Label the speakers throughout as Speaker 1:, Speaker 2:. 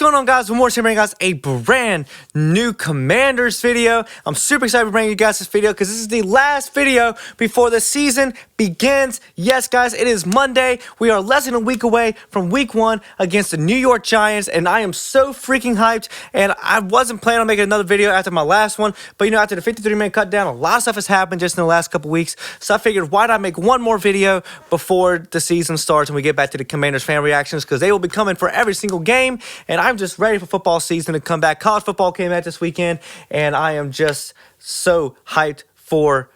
Speaker 1: going on, guys? One more time bringing you guys a brand new Commanders video. I'm super excited to bring you guys this video because this is the last video before the season begins. Yes, guys, it is Monday. We are less than a week away from week 1 against the New York Giants, and I am so freaking hyped. And I wasn't planning on making another video after my last one, but you know, after the 53-minute cut down, a lot of stuff has happened just in the last couple weeks. So I figured, why not make one more video before the season starts and we get back to the Commanders fan reactions, because they will be coming for every single game. And I'm just ready for football season to come back. College football came out this weekend, and I am just so hyped for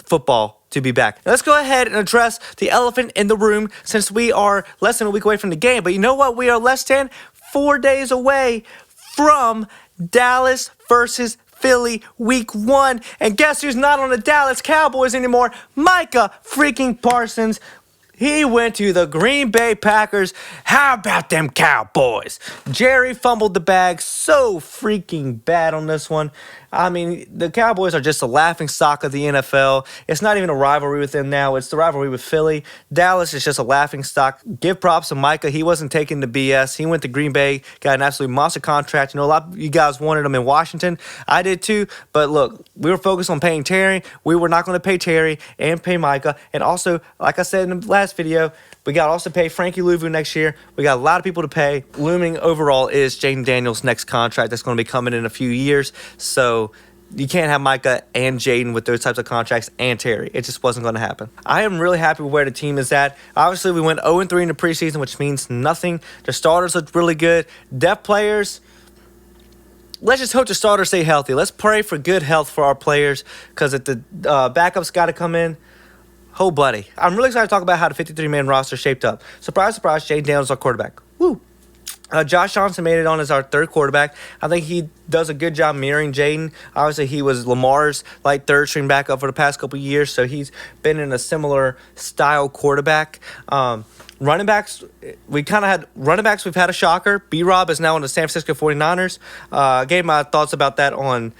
Speaker 1: football to be back. Now let's go ahead and address the elephant in the room, since we are less than a week away from the game. But you know what? We are less than 4 days away from Dallas versus Philly week 1. And guess who's not on the Dallas Cowboys anymore? Micah freaking Parsons. He went to the Green Bay Packers. How about them Cowboys? Jerry fumbled the bag so freaking bad on this one. I mean, the Cowboys are just a laughingstock of the NFL. It's not even a rivalry with them now. It's the rivalry with Philly. Dallas is just a laughingstock. Give props to Micah. He wasn't taking the BS. He went to Green Bay, got an absolute monster contract. You know, a lot of you guys wanted him in Washington. I did too. But look, we were focused on paying Terry. We were not going to pay Terry and pay Micah. And also, like I said in the last video, we got to also pay Frankie Louvu next year. We got a lot of people to pay. Looming overall is Jayden Daniels' next contract that's going to be coming in a few years. So you can't have Micah and Jayden with those types of contracts and Terry. It just wasn't going to happen. I am really happy with where the team is at. Obviously, we went 0-3 in the preseason, which means nothing. The starters look really good. Depth players, let's just hope the starters stay healthy. Let's pray for good health for our players, because if the backups got to come in, oh, buddy. I'm really excited to talk about how the 53-man roster shaped up. Surprise, surprise, Jayden Daniels is our quarterback. Woo! Josh Johnson made it on as our third quarterback. I think he does a good job mirroring Jayden. Obviously, he was Lamar's third string backup for the past couple of years, so he's been in a similar style quarterback. Running backs, we've had a shocker. B-Rob is now on the San Francisco 49ers. I gave my thoughts about that on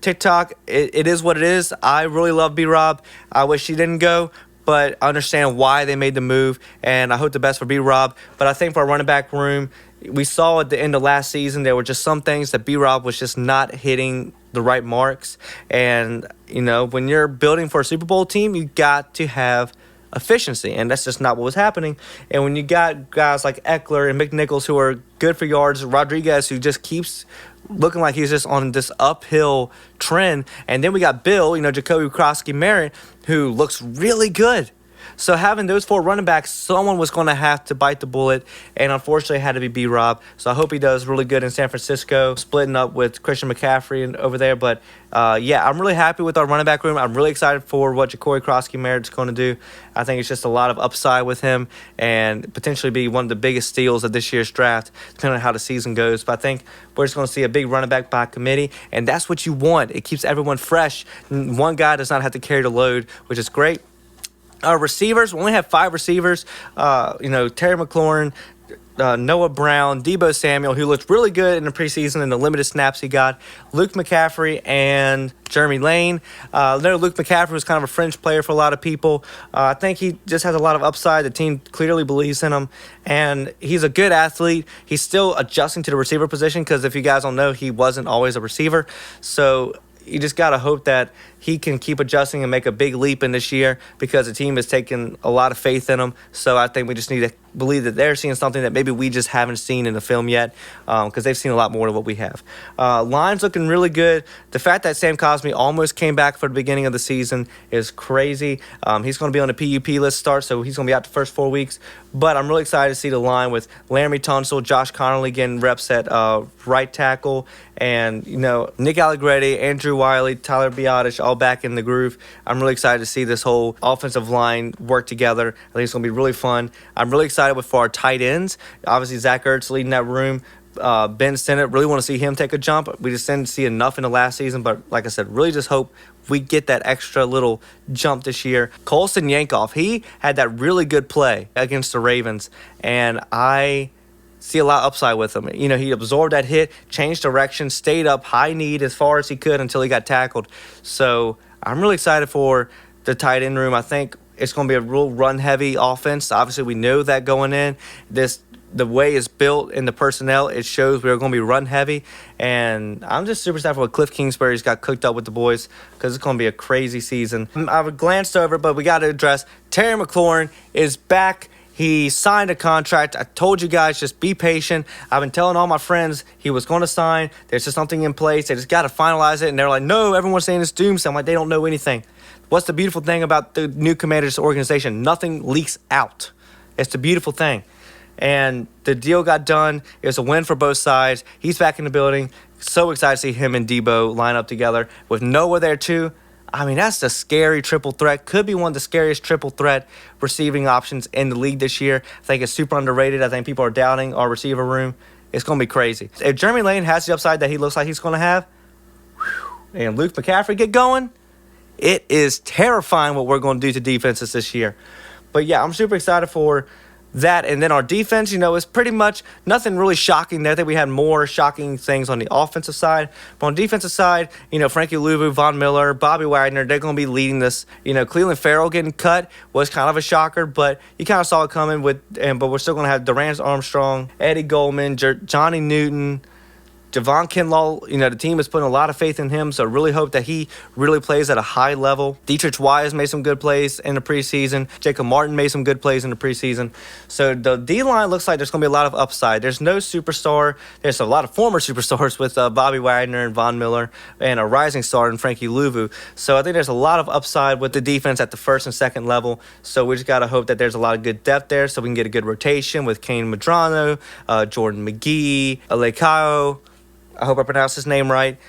Speaker 1: TikTok. It is what it is. I really love B-Rob. I wish he didn't go, but I understand why they made the move, and I hope the best for B-Rob. But I think for our running back room, we saw at the end of last season, there were just some things that B-Rob was just not hitting the right marks. And, you know, when you're building for a Super Bowl team, you got to have efficiency, and that's just not what was happening. And when you got guys like Eckler and McNichols who are good for yards, Rodriguez who just keeps looking like he's just on this uphill trend, and then we got Bill, Jacoby Krosky-Merritt, who looks really good. So having those 4 running backs, someone was going to have to bite the bullet, and unfortunately it had to be B-Rob. So I hope he does really good in San Francisco, splitting up with Christian McCaffrey and over there. But yeah, I'm really happy with our running back room. I'm really excited for what Jacoby Krosky-Merritt's going to do. I think it's just a lot of upside with him, and potentially be one of the biggest steals of this year's draft, depending on how the season goes. But I think we're just going to see a big running back by committee, and that's what you want. It keeps everyone fresh. One guy does not have to carry the load, which is great. Receivers, we only have 5 receivers. Terry McLaurin, Noah Brown, Deebo Samuel, who looked really good in the preseason in the limited snaps he got, Luke McCaffrey, and Jeremy Lane. Luke McCaffrey was kind of a fringe player for a lot of people. I think he just has a lot of upside. The team clearly believes in him, and he's a good athlete. He's still adjusting to the receiver position, because if you guys don't know, he wasn't always a receiver. So you just got to hope that he can keep adjusting and make a big leap in this year, because the team has taken a lot of faith in him. So I think we just need to believe that they're seeing something that maybe we just haven't seen in the film yet, because they've seen a lot more than what we have. Line's looking really good. The fact that Sam Cosmi almost came back for the beginning of the season is crazy. He's going to be on the PUP list start, so he's going to be out the first 4 weeks. But I'm really excited to see the line with Laremy Tunsil, Josh Connolly getting reps at right tackle, and Nick Allegretti, Andrew Wiley, Tyler Biadasz, all back in the groove. I'm really excited to see this whole offensive line work together. I think it's going to be really fun. I'm really excited for our tight ends. Obviously, Zach Ertz leading that room. Ben Sinnott, really want to see him take a jump. We just didn't see enough in the last season, but like I said, really just hope we get that extra little jump this year. Colson Yankoff, he had that really good play against the Ravens, and I see a lot of upside with him. He absorbed that hit, changed direction, stayed up high need as far as he could until he got tackled. So I'm really excited for the tight end room. I think it's going to be a real run-heavy offense. Obviously, we know that going in. This the way it's built and the personnel, it shows we're going to be run heavy. And I'm just super excited for what Cliff Kingsbury's got cooked up with the boys, because it's going to be a crazy season. I've glanced over, but we got to address Terry McLaurin is back. He signed a contract. I told you guys, just be patient. I've been telling all my friends he was going to sign. There's just something in place. They just got to finalize it. And they're like, no, everyone's saying it's doomsday. I'm like, they don't know anything. What's the beautiful thing about the new Commanders organization? Nothing leaks out. It's the beautiful thing. And the deal got done. It was a win for both sides. He's back in the building. So excited to see him and Debo line up together with Noah there too. I mean, that's a scary triple threat. Could be one of the scariest triple threat receiving options in the league this year. I think it's super underrated. I think people are doubting our receiver room. It's going to be crazy. If Jeremy Lane has the upside that he looks like he's going to have, and Luke McCaffrey get going, it is terrifying what we're going to do to defenses this year. But yeah, I'm super excited for that. And then our defense, is pretty much nothing really shocking there. I think we had more shocking things on the offensive side. But on the defensive side, Frankie Louvu, Von Miller, Bobby Wagner, they're going to be leading this. Cleveland Farrell getting cut was kind of a shocker, but you kind of saw it coming but we're still going to have Durant Armstrong, Eddie Goldman, Johnny Newton, Javon Kinlaw. The team is putting a lot of faith in him, so really hope that he really plays at a high level. Dietrich Wise made some good plays in the preseason. Jacob Martin made some good plays in the preseason. So the D-line looks like there's going to be a lot of upside. There's no superstar. There's a lot of former superstars with Bobby Wagner and Von Miller, and a rising star in Frankie Louvu. So I think there's a lot of upside with the defense at the first and second level. So we just got to hope that there's a lot of good depth there, so we can get a good rotation with Kane Madrano, Jordan McGee, Alekao. I hope I pronounced his name right.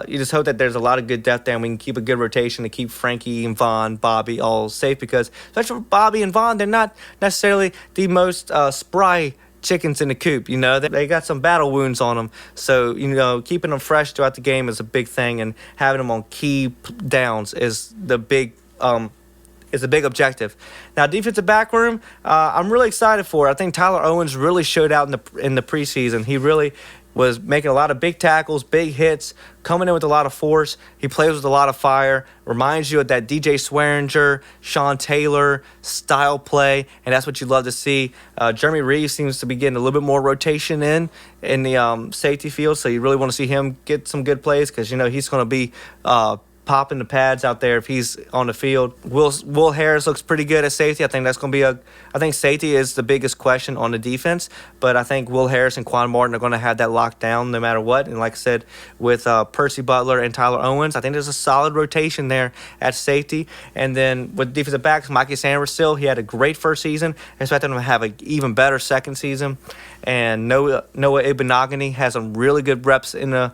Speaker 1: You just hope that there's a lot of good depth there, and we can keep a good rotation to keep Frankie and Von, Bobby all safe, because especially for Bobby and Von, they're not necessarily the most spry chickens in the coop. They got some battle wounds on them. So, keeping them fresh throughout the game is a big thing, and having them on key downs is the big objective. Now, defensive back room, I'm really excited for. I think Tyler Owens really showed out in the preseason. He really was making a lot of big tackles, big hits, coming in with a lot of force. He plays with a lot of fire. Reminds you of that DJ Swearinger, Sean Taylor style play, and that's what you love to see. Jeremy Reeves seems to be getting a little bit more rotation in the safety field, so you really want to see him get some good plays, because he's going to be popping the pads out there if he's on the field. Will Harris looks pretty good at safety. I think that's going to be I think safety is the biggest question on the defense, but I think Will Harris and Quan Martin are going to have that locked down no matter what. And like I said, with Percy Butler and Tyler Owens, I think there's a solid rotation there at safety. And then with defensive backs, Mikey Sanders he had a great first season. I expect him to have an even better second season. And Noah Ibenogany has some really good reps in the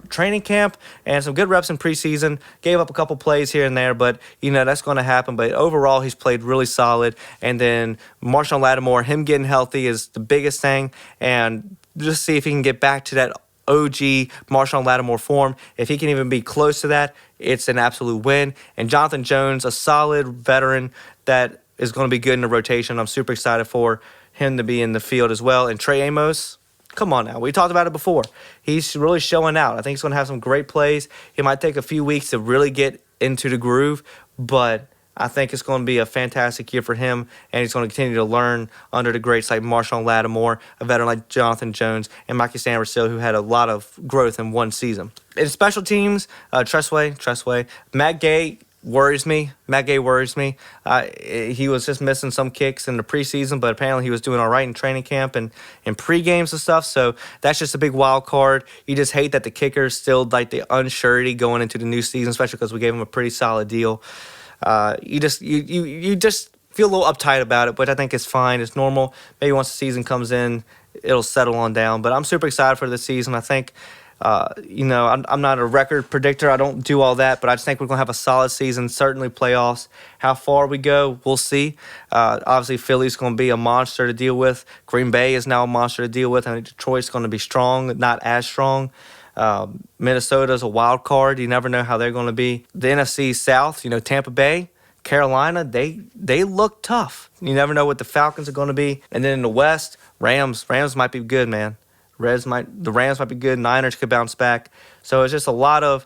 Speaker 1: training camp and some good reps in preseason. Gave up a couple plays here and there, but that's going to happen. But overall, he's played really solid. And then Marshawn Lattimore, him getting healthy is the biggest thing, and just see if he can get back to that OG Marshawn Lattimore form. If he can even be close to that, it's an absolute win. And Jonathan Jones, a solid veteran that is going to be good in the rotation. I'm super excited for him to be in the field as well. And Trey Amos, come on now. We talked about it before. He's really showing out. I think he's going to have some great plays. It might take a few weeks to really get into the groove, but I think it's going to be a fantastic year for him, and he's going to continue to learn under the greats like Marshawn Lattimore, a veteran like Jonathan Jones, and Mikey Sanders, who had a lot of growth in one season. In special teams, Tressway, Matt Gay worries me. He was just missing some kicks in the preseason, but apparently he was doing all right in training camp and in pre-games and stuff, so that's just a big wild card. You just hate that the kicker's still like the unsurety going into the new season, especially because we gave him a pretty solid deal. You just feel a little uptight about it, but I think it's fine. It's normal. Maybe once the season comes in, it'll settle on down. But I'm super excited for this season. I think, I'm not a record predictor. I don't do all that, but I just think we're going to have a solid season, certainly playoffs. How far we go, we'll see. Obviously, Philly's going to be a monster to deal with. Green Bay is now a monster to deal with. I think Detroit's going to be strong, not as strong. Minnesota's a wild card. You never know how they're going to be. The NFC South, Tampa Bay, Carolina, they look tough. You never know what the Falcons are going to be. And then in the West, Rams might be good, man. The Rams might be good. Niners could bounce back. So it's just a lot of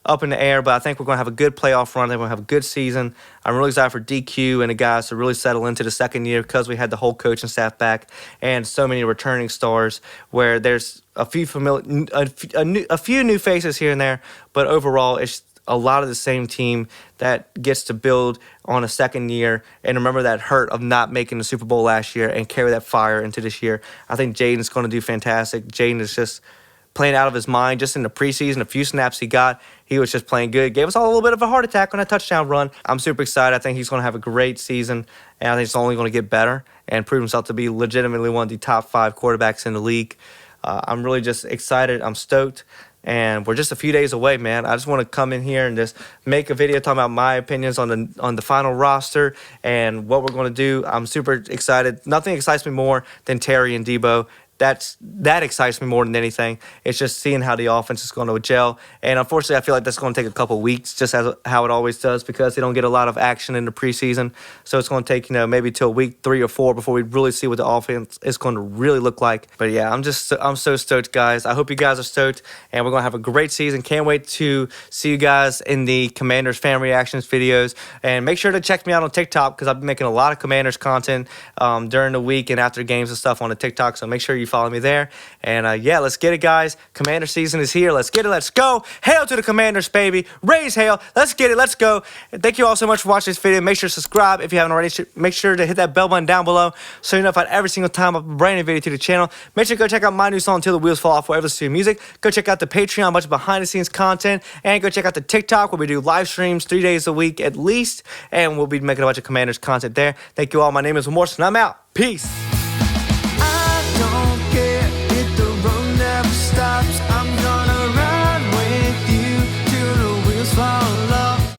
Speaker 1: up in the air, but I think we're going to have a good playoff run. I think we're going to have a good season. I'm really excited for DQ and the guys to really settle into the second year because we had the whole coaching staff back and so many returning stars where there's a few new faces here and there, but overall it's a lot of the same team that gets to build on a second year and remember that hurt of not making the Super Bowl last year and carry that fire into this year. I think Jaden's going to do fantastic. Jaden is just playing out of his mind. Just in the preseason, a few snaps he got, he was just playing good. Gave us all a little bit of a heart attack on that touchdown run. I'm super excited. I think he's going to have a great season, and I think it's only going to get better and prove himself to be legitimately one of the top 5 quarterbacks in the league. I'm really just excited. I'm stoked. And we're just a few days away, man. I just want to come in here and just make a video talking about my opinions on the final roster and what we're going to do. I'm super excited. Nothing excites me more than Terry and Debo. That excites me more than anything. It's just seeing how the offense is going to gel. And unfortunately, I feel like that's going to take a couple of weeks, just as how it always does, because they don't get a lot of action in the preseason. So it's going to take, maybe till week 3 or 4 before we really see what the offense is going to really look like. But yeah, I'm so stoked, guys. I hope you guys are stoked, and we're going to have a great season. Can't wait to see you guys in the Commanders fan reactions videos. And make sure to check me out on TikTok because I've been making a lot of Commanders content during the week and after games and stuff on the TikTok. So make sure you follow me there. And yeah, let's get it, guys. Commander season is here. Let's get it. Let's go. Hail to the Commanders, baby. Raise hail. Let's get it. Let's go. And thank you all so much for watching this video. Make sure to subscribe if you haven't already. Make sure to hit that bell button down below so you're notified every single time I upload a brand new video to the channel. Make sure to go check out my new song, Until the Wheels Fall Off, wherever you listen to your music. Go check out the Patreon, a bunch of behind-the-scenes content. And go check out the TikTok where we do live streams 3 days a week at least. And we'll be making a bunch of Commanders content there. Thank you all. My name is Morrison. I'm out. Peace.